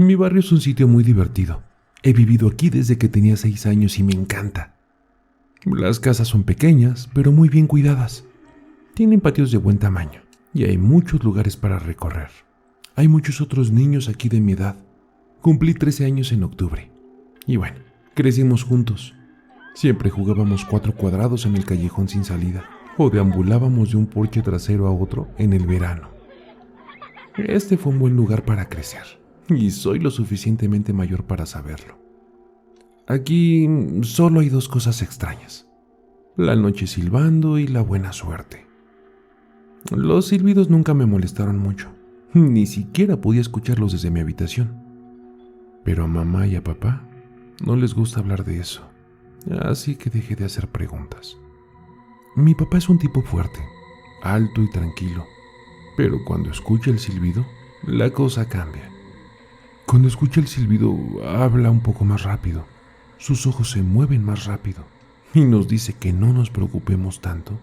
Mi barrio es un sitio muy divertido. He vivido aquí desde que tenía 6 años y me encanta. Las casas son pequeñas, pero muy bien cuidadas. Tienen patios de buen tamaño y hay muchos lugares para recorrer. Hay muchos otros niños aquí de mi edad. Cumplí 13 años en octubre. Y bueno, crecimos juntos. Siempre jugábamos 4 cuadrados en el callejón sin salida o deambulábamos de un porche trasero a otro en el verano. Este fue un buen lugar para crecer y soy lo suficientemente mayor para saberlo. Aquí solo hay 2 cosas extrañas: la noche silbando y la buena suerte. Los silbidos nunca me molestaron mucho, ni siquiera podía escucharlos desde mi habitación. Pero a mamá y a papá no les gusta hablar de eso, así que dejé de hacer preguntas. Mi papá es un tipo fuerte, alto y tranquilo, pero cuando escucha el silbido, la cosa cambia. Cuando escucha el silbido, habla un poco más rápido, sus ojos se mueven más rápido y nos dice que no nos preocupemos tanto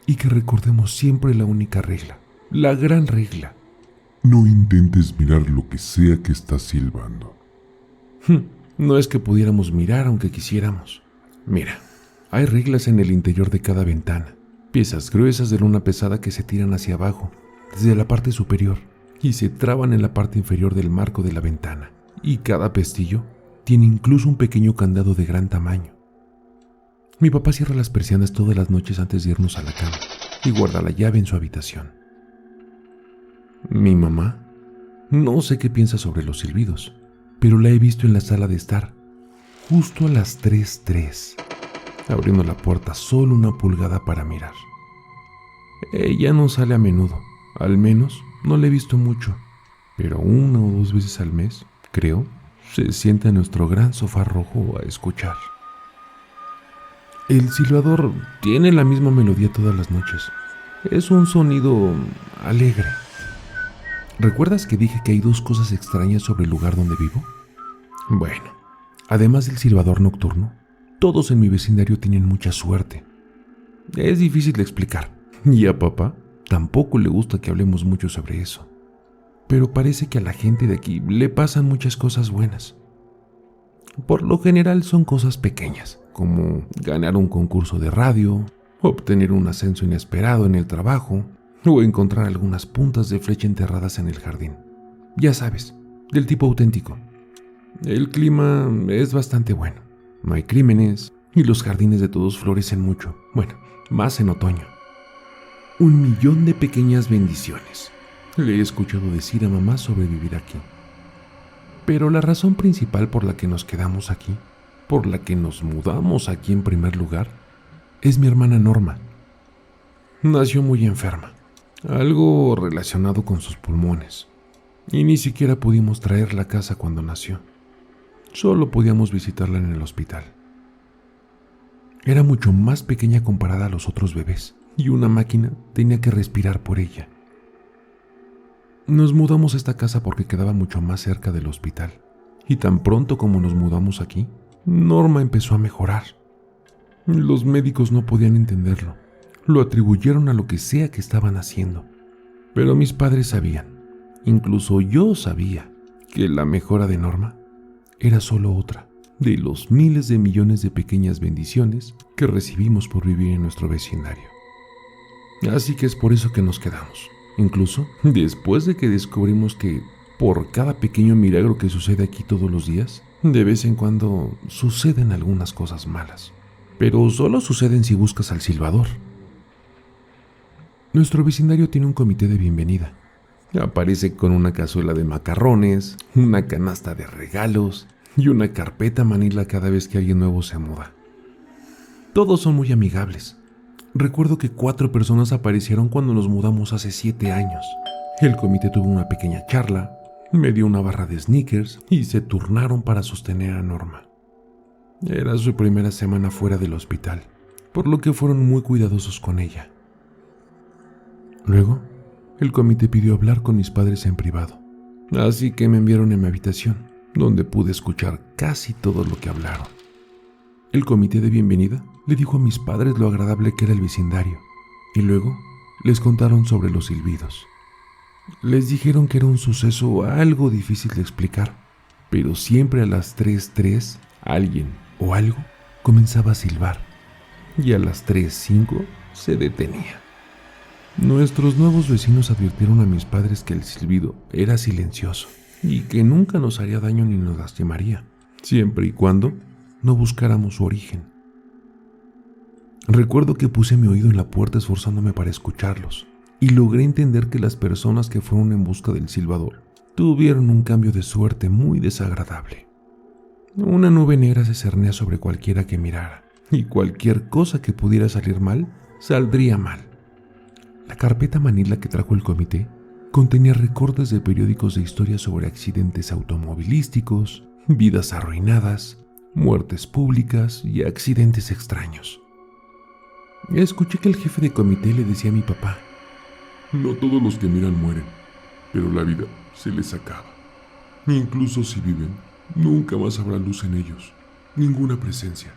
y que recordemos siempre la única regla, la gran regla. No intentes mirar lo que sea que estás silbando. No es que pudiéramos mirar aunque quisiéramos. Mira, hay reglas en el interior de cada ventana, piezas gruesas de lona pesada que se tiran hacia abajo, desde la parte superior, y se traban en la parte inferior del marco de la ventana, y cada pestillo tiene incluso un pequeño candado de gran tamaño. Mi papá cierra las persianas todas las noches antes de irnos a la cama y guarda la llave en su habitación. Mi mamá, no sé qué piensa sobre los silbidos, pero la he visto en la sala de estar, justo a las 3:03, abriendo la puerta solo una pulgada para mirar. Ella no sale a menudo, al menos no la he visto mucho, pero 1 o 2 veces al mes, creo, se sienta en nuestro gran sofá rojo a escuchar. El silbador tiene la misma melodía todas las noches. Es un sonido alegre. ¿Recuerdas que dije que hay 2 cosas extrañas sobre el lugar donde vivo? Bueno, además del silbador nocturno, todos en mi vecindario tienen mucha suerte. Es difícil de explicar, y a papá tampoco le gusta que hablemos mucho sobre eso. Pero parece que a la gente de aquí le pasan muchas cosas buenas. Por lo general son cosas pequeñas, como ganar un concurso de radio, obtener un ascenso inesperado en el trabajo, o encontrar algunas puntas de flecha enterradas en el jardín. Ya sabes, del tipo auténtico. El clima es bastante bueno, no hay crímenes y los jardines de todos florecen mucho, bueno, más en otoño. 1,000,000 de pequeñas bendiciones, le he escuchado decir a mamá sobre vivir aquí. Pero la razón principal por la que nos quedamos aquí, por la que nos mudamos aquí en primer lugar, es mi hermana Norma. Nació muy enferma, algo relacionado con sus pulmones, y ni siquiera pudimos traerla a casa cuando nació. Solo podíamos visitarla en el hospital. Era mucho más pequeña comparada a los otros bebés, y una máquina tenía que respirar por ella. Nos mudamos a esta casa porque quedaba mucho más cerca del hospital, y tan pronto como nos mudamos aquí, Norma empezó a mejorar. Los médicos no podían entenderlo, lo atribuyeron a lo que sea que estaban haciendo, pero mis padres sabían, incluso yo sabía, que la mejora de Norma era solo otra de los miles de millones de pequeñas bendiciones que recibimos por vivir en nuestro vecindario. Así que es por eso que nos quedamos, incluso después de que descubrimos que por cada pequeño milagro que sucede aquí todos los días, de vez en cuando suceden algunas cosas malas, pero solo suceden si buscas al silbador. Nuestro vecindario tiene un comité de bienvenida. Aparece con una cazuela de macarrones, una canasta de regalos y una carpeta manila cada vez que alguien nuevo se muda. Todos son muy amigables. Recuerdo que 4 personas aparecieron cuando nos mudamos hace 7 años. El comité tuvo una pequeña charla, me dio una barra de Snickers y se turnaron para sostener a Norma. Era su primera semana fuera del hospital, por lo que fueron muy cuidadosos con ella. Luego, el comité pidió hablar con mis padres en privado, así que me enviaron a mi habitación, donde pude escuchar casi todo lo que hablaron. El comité de bienvenida le dijo a mis padres lo agradable que era el vecindario, y luego les contaron sobre los silbidos. Les dijeron que era un suceso algo difícil de explicar, pero siempre a las 3:03 alguien o algo comenzaba a silbar y a las 3:05 se detenía. Nuestros nuevos vecinos advirtieron a mis padres que el silbido era silencioso y que nunca nos haría daño ni nos lastimaría, siempre y cuando no buscáramos su origen. Recuerdo que puse mi oído en la puerta esforzándome para escucharlos y logré entender que las personas que fueron en busca del silbador tuvieron un cambio de suerte muy desagradable. Una nube negra se cernía sobre cualquiera que mirara y cualquier cosa que pudiera salir mal, saldría mal. La carpeta manila que trajo el comité contenía recortes de periódicos de historias sobre accidentes automovilísticos, vidas arruinadas, muertes públicas y accidentes extraños. Escuché que el jefe de comité le decía a mi papá: No todos los que miran mueren, pero la vida se les acaba. Incluso si viven, nunca más habrá luz en ellos, ninguna presencia.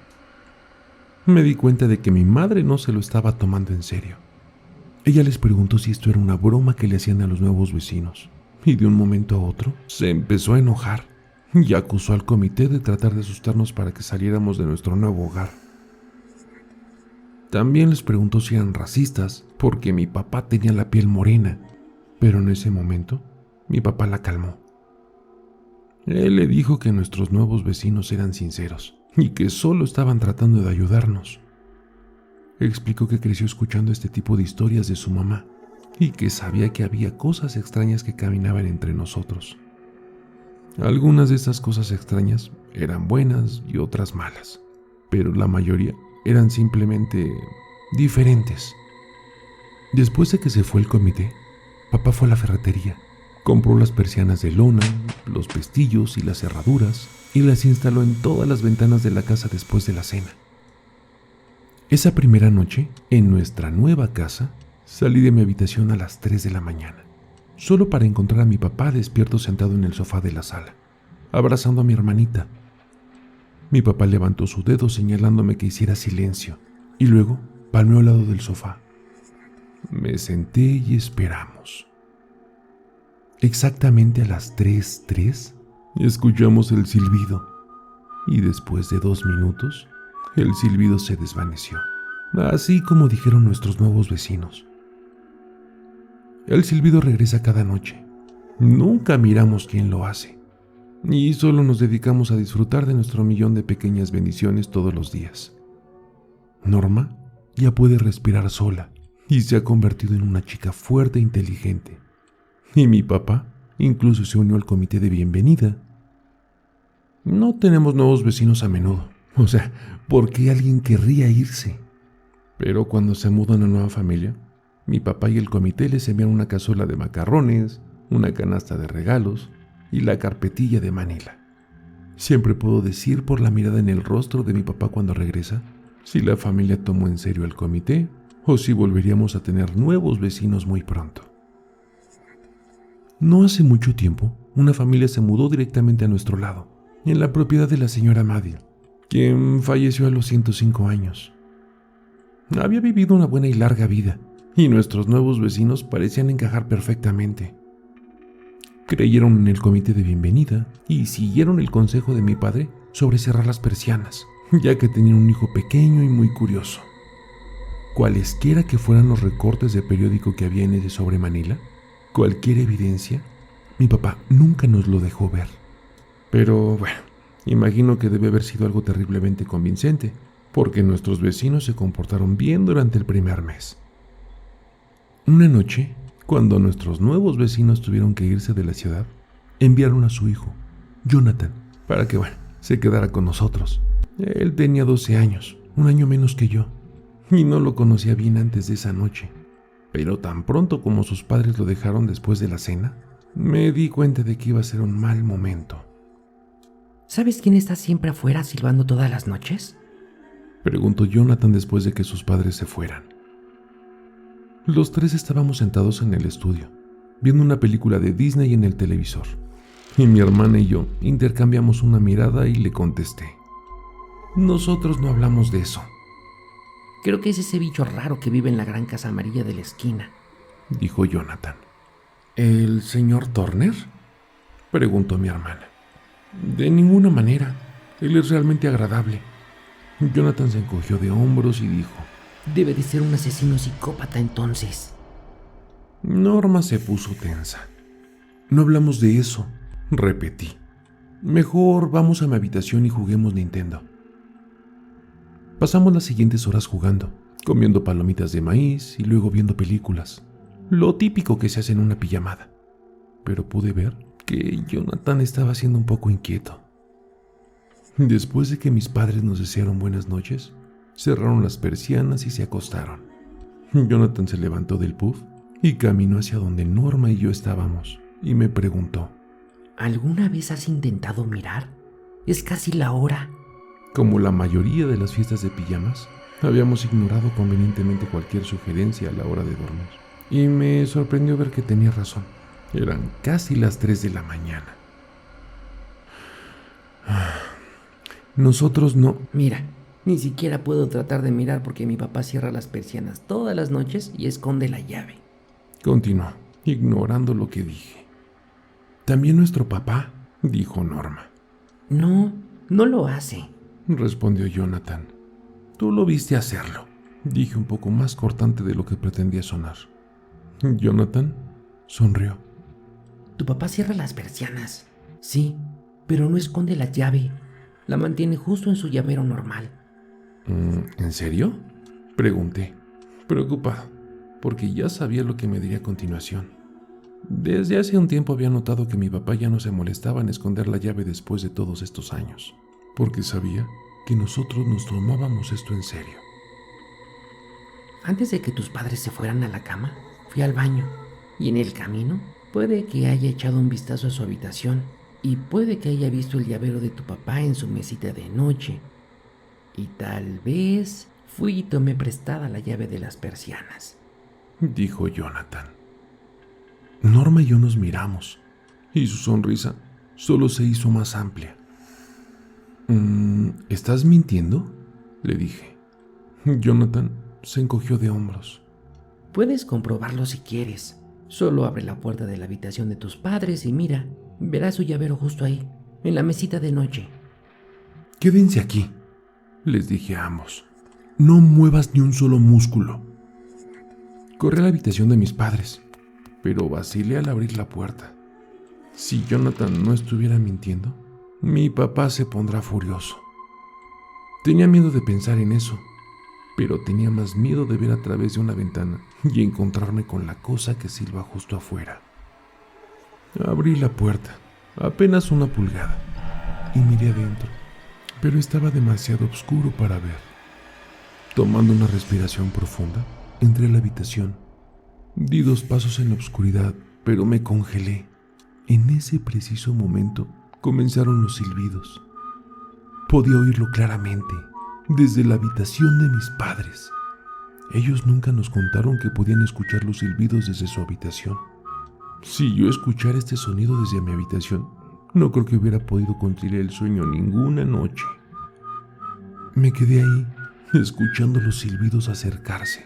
Me di cuenta de que mi madre no se lo estaba tomando en serio. Ella les preguntó si esto era una broma que le hacían a los nuevos vecinos, y de un momento a otro se empezó a enojar y acusó al comité de tratar de asustarnos para que saliéramos de nuestro nuevo hogar. También les preguntó si eran racistas porque mi papá tenía la piel morena, pero en ese momento mi papá la calmó. Él le dijo que nuestros nuevos vecinos eran sinceros y que solo estaban tratando de ayudarnos. Explicó que creció escuchando este tipo de historias de su mamá y que sabía que había cosas extrañas que caminaban entre nosotros. Algunas de estas cosas extrañas eran buenas y otras malas, pero la mayoría eran simplemente diferentes. Después de que se fue el comité, papá fue a la ferretería, compró las persianas de lona, los pestillos y las cerraduras y las instaló en todas las ventanas de la casa después de la cena. Esa primera noche, en nuestra nueva casa, salí de mi habitación a las 3 de la mañana, solo para encontrar a mi papá despierto sentado en el sofá de la sala, abrazando a mi hermanita. Mi papá levantó su dedo señalándome que hiciera silencio y luego palmeó al lado del sofá. Me senté y esperamos. Exactamente a las 3:03 escuchamos el silbido y después de 2 minutos el silbido se desvaneció, así como dijeron nuestros nuevos vecinos. El silbido regresa cada noche. Nunca miramos quién lo hace y solo nos dedicamos a disfrutar de nuestro millón de pequeñas bendiciones todos los días. Norma ya puede respirar sola y se ha convertido en una chica fuerte e inteligente. Y mi papá incluso se unió al comité de bienvenida. No tenemos nuevos vecinos a menudo, ¿por qué alguien querría irse? Pero cuando se muda una nueva familia, mi papá y el comité les envían una cazuela de macarrones, una canasta de regalos y la carpetilla de Manila. Siempre puedo decir por la mirada en el rostro de mi papá cuando regresa si la familia tomó en serio el comité o si volveríamos a tener nuevos vecinos muy pronto. No hace mucho tiempo, una familia se mudó directamente a nuestro lado, en la propiedad de la señora Maddy, quien falleció a los 105 años. Había vivido una buena y larga vida, y nuestros nuevos vecinos parecían encajar perfectamente. Creyeron en el comité de bienvenida y siguieron el consejo de mi padre sobre cerrar las persianas, ya que tenían un hijo pequeño y muy curioso. Cualesquiera que fueran los recortes de periódico que había en ese sobre Manila, cualquier evidencia, mi papá nunca nos lo dejó ver. Pero bueno, imagino que debe haber sido algo terriblemente convincente, porque nuestros vecinos se comportaron bien durante el primer mes. Una noche, cuando nuestros nuevos vecinos tuvieron que irse de la ciudad, enviaron a su hijo, Jonathan, para que se quedara con nosotros. Él tenía 12 años, un año menos que yo, y no lo conocía bien antes de esa noche. Pero tan pronto como sus padres lo dejaron después de la cena, me di cuenta de que iba a ser un mal momento. ¿Sabes quién está siempre afuera silbando todas las noches? Preguntó Jonathan después de que sus padres se fueran. Los tres estábamos sentados en el estudio, viendo una película de Disney en el televisor, y mi hermana y yo intercambiamos una mirada y le contesté: nosotros no hablamos de eso. Creo que es ese bicho raro que vive en la gran casa amarilla de la esquina, dijo Jonathan. ¿El señor Turner?, preguntó mi hermana. De ninguna manera. Él es realmente agradable. Jonathan se encogió de hombros y dijo: Debe de ser un asesino psicópata entonces. Norma se puso tensa. No hablamos de eso, repetí. Mejor vamos a mi habitación y juguemos Nintendo. Pasamos las siguientes horas jugando, comiendo palomitas de maíz y luego viendo películas. Lo típico que se hace en una pijamada. Pero pude ver que Jonathan estaba siendo un poco inquieto. Después de que mis padres nos desearon buenas noches, cerraron las persianas y se acostaron. Jonathan se levantó del puff y caminó hacia donde Norma y yo estábamos y me preguntó: ¿Alguna vez has intentado mirar? Es casi la hora. Como la mayoría de las fiestas de pijamas, habíamos ignorado convenientemente cualquier sugerencia a la hora de dormir. Y me sorprendió ver que tenía razón. Eran casi las 3 de la mañana. Nosotros no... Mira, ni siquiera puedo tratar de mirar porque mi papá cierra las persianas todas las noches y esconde la llave. Continuó, ignorando lo que dije. También nuestro papá, dijo Norma. No, no lo hace, respondió Jonathan. Tú lo viste hacerlo, dije un poco más cortante de lo que pretendía sonar. Jonathan sonrió. Tu papá cierra las persianas, sí, pero no esconde la llave. La mantiene justo en su llavero normal. ¿En serio?, pregunté, preocupado, porque ya sabía lo que me diría a continuación. Desde hace un tiempo había notado que mi papá ya no se molestaba en esconder la llave después de todos estos años, porque sabía que nosotros nos tomábamos esto en serio. Antes de que tus padres se fueran a la cama, fui al baño, y en el camino puede que haya echado un vistazo a su habitación, y puede que haya visto el llavero de tu papá en su mesita de noche, y tal vez fui y tomé prestada la llave de las persianas, dijo Jonathan. Norma y yo nos miramos, y su sonrisa solo se hizo más amplia. ¿Estás mintiendo?, le dije. Jonathan se encogió de hombros. Puedes comprobarlo si quieres. Solo abre la puerta de la habitación de tus padres y mira, verás su llavero justo ahí, en la mesita de noche. Quédense aquí, les dije a ambos. No muevas ni un solo músculo. Corrí a la habitación de mis padres, pero vacilé al abrir la puerta. Si Jonathan no estuviera mintiendo, mi papá se pondrá furioso. Tenía miedo de pensar en eso, pero tenía más miedo de ver a través de una ventana y encontrarme con la cosa que silba justo afuera. Abrí la puerta, apenas 1 pulgada, y miré adentro, pero estaba demasiado oscuro para ver. Tomando una respiración profunda, entré a la habitación. Di 2 pasos en la oscuridad, pero me congelé. En ese preciso momento comenzaron los silbidos. Podía oírlo claramente, desde la habitación de mis padres. Ellos nunca nos contaron que podían escuchar los silbidos desde su habitación. Si yo escuchara este sonido desde mi habitación, no creo que hubiera podido conciliar el sueño ninguna noche. Me quedé ahí, escuchando los silbidos acercarse,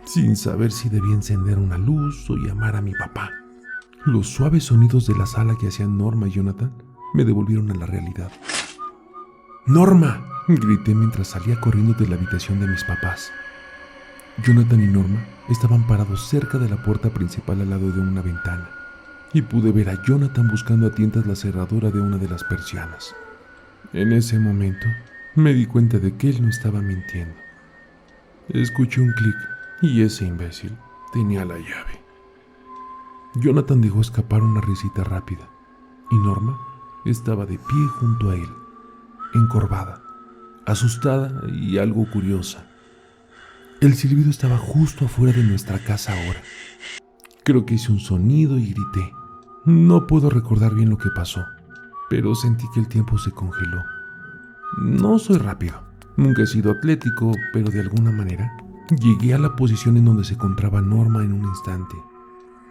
sin saber si debía encender una luz o llamar a mi papá. Los suaves sonidos de la sala que hacían Norma y Jonathan me devolvieron a la realidad. ¡Norma!, grité mientras salía corriendo de la habitación de mis papás. Jonathan y Norma estaban parados cerca de la puerta principal al lado de una ventana, y pude ver a Jonathan buscando a tientas la cerradura de una de las persianas. En ese momento me di cuenta de que él no estaba mintiendo. Escuché un clic y ese imbécil tenía la llave. Jonathan dejó escapar una risita rápida, y Norma estaba de pie junto a él, encorvada, asustada y algo curiosa. El silbido estaba justo afuera de nuestra casa ahora. Creo que hice un sonido y grité. No puedo recordar bien lo que pasó, pero sentí que el tiempo se congeló. No soy rápido, nunca he sido atlético, pero de alguna manera llegué a la posición en donde se encontraba Norma en un instante.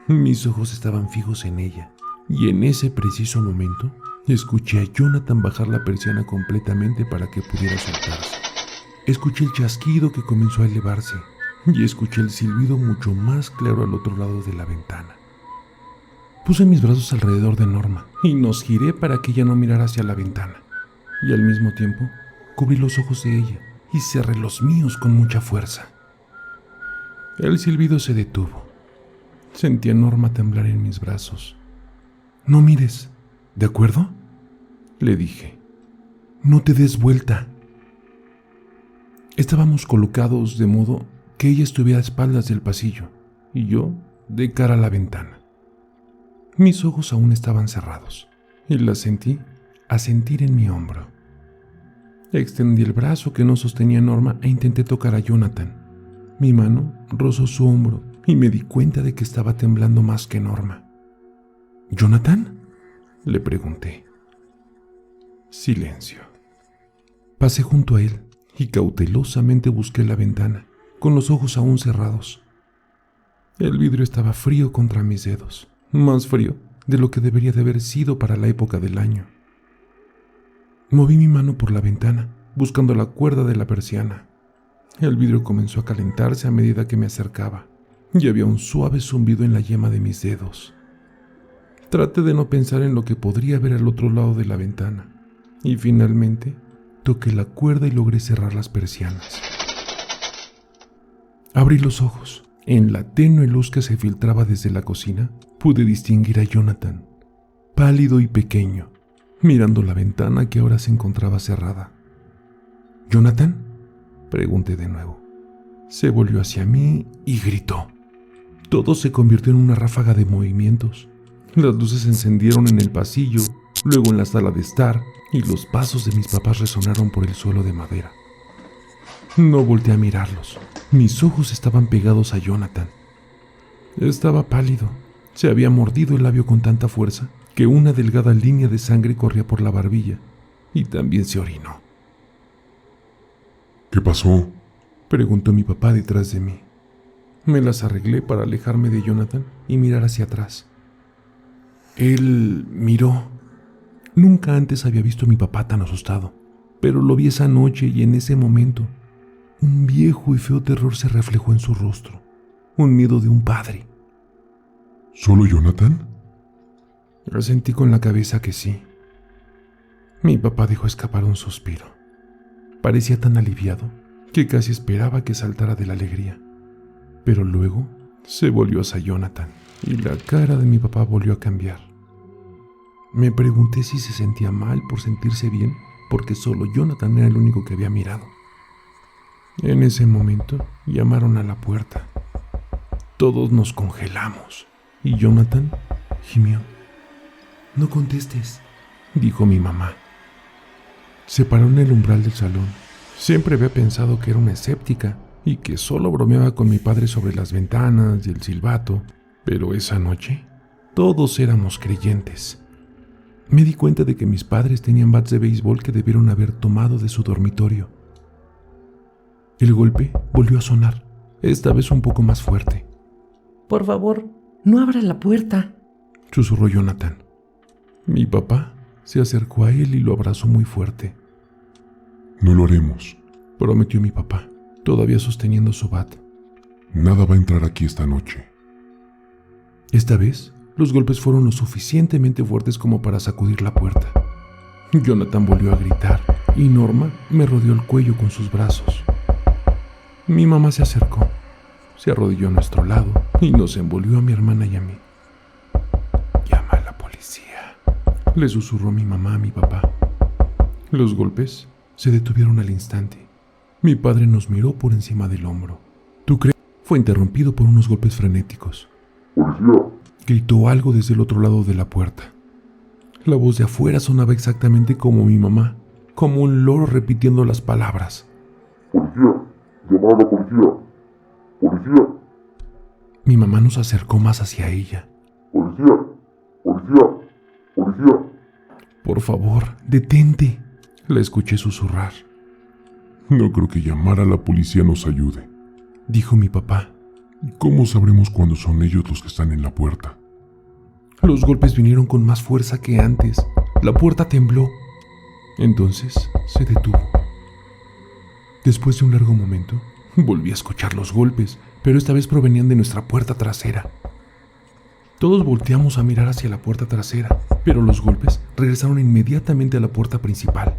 Mis ojos estaban fijos en ella, y en ese preciso momento escuché a Jonathan bajar la persiana completamente para que pudiera soltarse. Escuché el chasquido que comenzó a elevarse y escuché el silbido mucho más claro al otro lado de la ventana. Puse mis brazos alrededor de Norma y nos giré para que ella no mirara hacia la ventana. Y al mismo tiempo, cubrí los ojos de ella y cerré los míos con mucha fuerza. El silbido se detuvo. Sentí a Norma temblar en mis brazos. «No mires, ¿de acuerdo?», le dije. «No te des vuelta». Estábamos colocados de modo que ella estuviera a espaldas del pasillo y yo de cara a la ventana. Mis ojos aún estaban cerrados y la sentí asentir en mi hombro. Extendí el brazo que no sostenía Norma e intenté tocar a Jonathan. Mi mano rozó su hombro y me di cuenta de que estaba temblando más que Norma. «¿Jonathan?», le pregunté. Silencio. Pasé junto a él y cautelosamente busqué la ventana, con los ojos aún cerrados. El vidrio estaba frío contra mis dedos, más frío de lo que debería de haber sido para la época del año. Moví mi mano por la ventana, buscando la cuerda de la persiana. El vidrio comenzó a calentarse a medida que me acercaba, y había un suave zumbido en la yema de mis dedos. Traté de no pensar en lo que podría haber al otro lado de la ventana, y finalmente toqué la cuerda y logré cerrar las persianas. Abrí los ojos. En la tenue luz que se filtraba desde la cocina, pude distinguir a Jonathan, pálido y pequeño, mirando la ventana que ahora se encontraba cerrada. «¿Jonathan?», pregunté de nuevo. Se volvió hacia mí y gritó. Todo se convirtió en una ráfaga de movimientos. Las luces se encendieron en el pasillo, luego en la sala de estar, y los pasos de mis papás resonaron por el suelo de madera. No volteé a mirarlos. Mis ojos estaban pegados a Jonathan. Estaba pálido. Se había mordido el labio con tanta fuerza que una delgada línea de sangre corría por la barbilla, y también se orinó. ¿Qué pasó?, preguntó mi papá detrás de mí. Me las arreglé para alejarme de Jonathan y mirar hacia atrás. Él miró. Nunca antes había visto a mi papá tan asustado, pero lo vi esa noche y en ese momento un viejo y feo terror se reflejó en su rostro, un miedo de un padre. ¿Solo Jonathan? Sentí con la cabeza que sí. Mi papá dejó escapar un suspiro. Parecía tan aliviado que casi esperaba que saltara de la alegría. Pero luego se volvió hacia Jonathan y la cara de mi papá volvió a cambiar. Me pregunté si se sentía mal por sentirse bien, porque solo Jonathan era el único que había mirado. En ese momento llamaron a la puerta. Todos nos congelamos y Jonathan gimió. «No contestes», dijo mi mamá. Se paró en el umbral del salón. Siempre había pensado que era una escéptica y que solo bromeaba con mi padre sobre las ventanas y el silbato, pero esa noche todos éramos creyentes. Me di cuenta de que mis padres tenían bats de béisbol que debieron haber tomado de su dormitorio. El golpe volvió a sonar, esta vez un poco más fuerte. «Por favor, no abra la puerta», susurró Jonathan. Mi papá se acercó a él y lo abrazó muy fuerte. «No lo haremos», prometió mi papá, todavía sosteniendo su bat. «Nada va a entrar aquí esta noche». Esta vez, los golpes fueron lo suficientemente fuertes como para sacudir la puerta. Jonathan volvió a gritar y Norma me rodeó el cuello con sus brazos. Mi mamá se acercó, se arrodilló a nuestro lado y nos envolvió a mi hermana y a mí. «Llama a la policía», le susurró mi mamá a mi papá. Los golpes se detuvieron al instante. Mi padre nos miró por encima del hombro. «¿Tú crees?», fue interrumpido por unos golpes frenéticos. «¡Policía!», gritó algo desde el otro lado de la puerta. La voz de afuera sonaba exactamente como mi mamá, como un loro repitiendo las palabras. «¡Policía! ¡Llamar a la policía! ¡Policía! Mi mamá nos acercó más hacia ella. ¡Policía! ¡Policía! ¡Policía!». «Por favor, detente», la escuché susurrar. «No creo que llamar a la policía nos ayude», dijo mi papá. «¿Y cómo sabremos cuándo son ellos los que están en la puerta?». Los golpes vinieron con más fuerza que antes. La puerta tembló. Entonces se detuvo. Después de un largo momento, volví a escuchar los golpes, pero esta vez provenían de nuestra puerta trasera. Todos volteamos a mirar hacia la puerta trasera, pero los golpes regresaron inmediatamente a la puerta principal.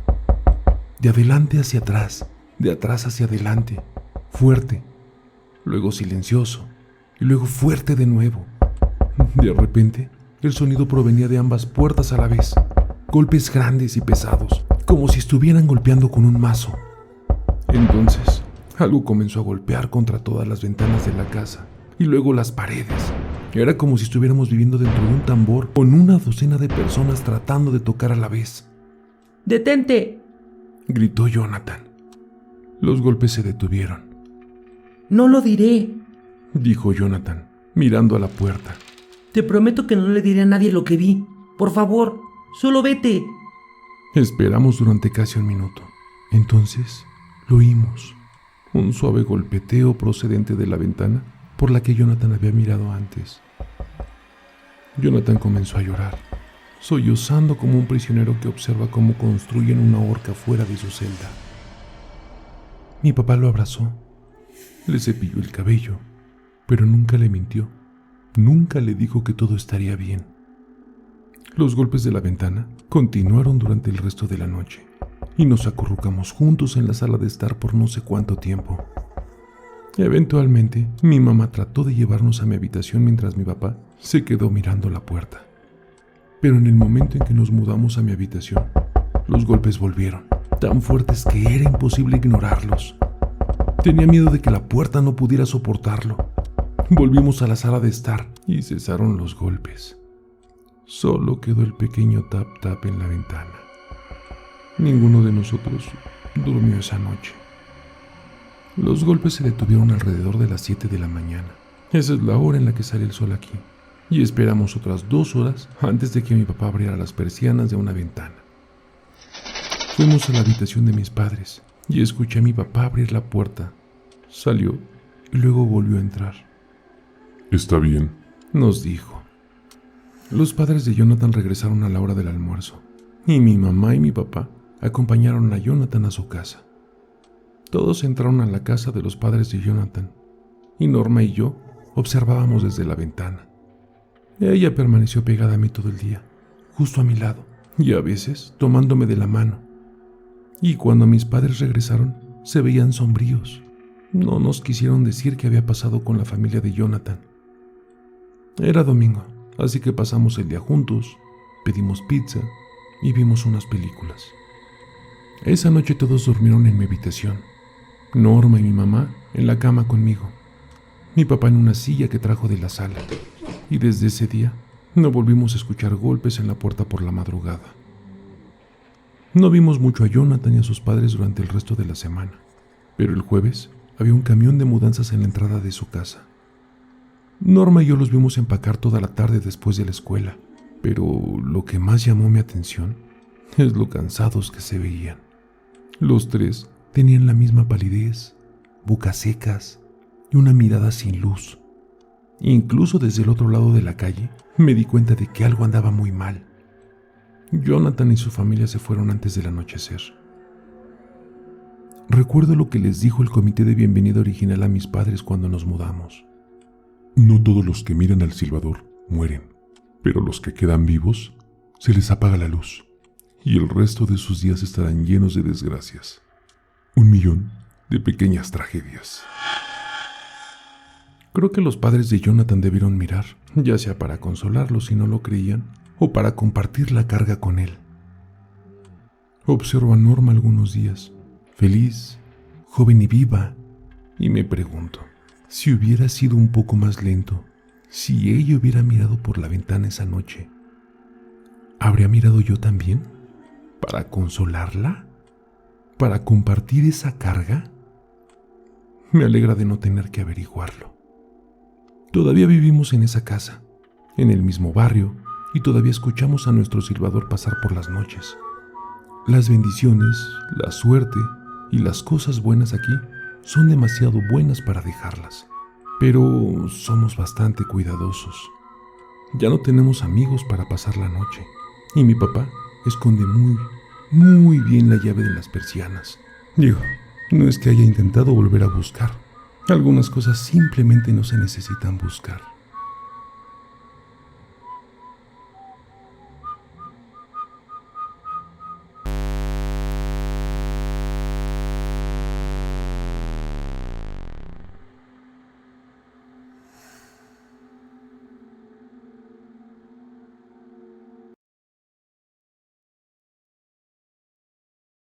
De adelante hacia atrás, de atrás hacia adelante, fuerte, luego silencioso y luego fuerte de nuevo. De repente, el sonido provenía de ambas puertas a la vez, golpes grandes y pesados, como si estuvieran golpeando con un mazo. Entonces, algo comenzó a golpear contra todas las ventanas de la casa y luego las paredes. Era como si estuviéramos viviendo dentro de un tambor con una docena de personas tratando de tocar a la vez. ¡Detente!, gritó Jonathan. Los golpes se detuvieron. No lo diré, dijo Jonathan, mirando a la puerta. Te prometo que no le diré a nadie lo que vi. Por favor, solo vete. Esperamos durante casi un minuto. Entonces, lo oímos. Un suave golpeteo procedente de la ventana por la que Jonathan había mirado antes. Jonathan comenzó a llorar, sollozando como un prisionero que observa cómo construyen una horca fuera de su celda. Mi papá lo abrazó, le cepilló el cabello, pero nunca le mintió, nunca le dijo que todo estaría bien. Los golpes de la ventana continuaron durante el resto de la noche y nos acurrucamos juntos en la sala de estar por no sé cuánto tiempo. Eventualmente, mi mamá trató de llevarnos a mi habitación mientras mi papá se quedó mirando la puerta. Pero en el momento en que nos mudamos a mi habitación, los golpes volvieron, tan fuertes que era imposible ignorarlos. Tenía miedo de que la puerta no pudiera soportarlo. Volvimos a la sala de estar y cesaron los golpes. Solo quedó el pequeño tap-tap en la ventana. Ninguno de nosotros durmió esa noche. Los golpes se detuvieron alrededor de las 7 de la mañana. Esa es la hora en la que sale el sol aquí. Y esperamos otras 2 horas antes de que mi papá abriera las persianas de una ventana. Fuimos a la habitación de mis padres y escuché a mi papá abrir la puerta. Salió y luego volvió a entrar. Está bien, nos dijo. Los padres de Jonathan regresaron a la hora del almuerzo y mi mamá y mi papá acompañaron a Jonathan a su casa. Todos entraron a la casa de los padres de Jonathan y Norma y yo observábamos desde la ventana. Ella permaneció pegada a mí todo el día, justo a mi lado, y a veces tomándome de la mano. Y cuando mis padres regresaron, se veían sombríos. No nos quisieron decir qué había pasado con la familia de Jonathan. Era domingo, así que pasamos el día juntos, pedimos pizza y vimos unas películas. Esa noche todos durmieron en mi habitación. Norma y mi mamá en la cama conmigo, mi papá en una silla que trajo de la sala, y desde ese día no volvimos a escuchar golpes en la puerta por la madrugada. No vimos mucho a Jonathan y a sus padres durante el resto de la semana, pero el jueves había un camión de mudanzas en la entrada de su casa. Norma y yo los vimos empacar toda la tarde después de la escuela, pero lo que más llamó mi atención es lo cansados que se veían. Los tres tenían la misma palidez, bocas secas y una mirada sin luz. Incluso desde el otro lado de la calle me di cuenta de que algo andaba muy mal. Jonathan y su familia se fueron antes del anochecer. Recuerdo lo que les dijo el comité de bienvenida original a mis padres cuando nos mudamos. No todos los que miran al silbador mueren, pero los que quedan vivos se les apaga la luz y el resto de sus días estarán llenos de desgracias. 1.000.000 de pequeñas tragedias. Creo que los padres de Jonathan debieron mirar, ya sea para consolarlo si no lo creían, o para compartir la carga con él. Observo a Norma algunos días, feliz, joven y viva, y me pregunto, si hubiera sido un poco más lento, si ella hubiera mirado por la ventana esa noche, ¿habría mirado yo también? ¿Para consolarla? ¿Para compartir esa carga? Me alegra de no tener que averiguarlo. Todavía vivimos en esa casa, en el mismo barrio, y todavía escuchamos a nuestro silbador pasar por las noches. Las bendiciones, la suerte y las cosas buenas aquí son demasiado buenas para dejarlas, pero somos bastante cuidadosos. Ya no tenemos amigos para pasar la noche, y mi papá esconde muy bien la llave de las persianas. Digo, no es que haya intentado volver a buscar. Algunas cosas simplemente no se necesitan buscar.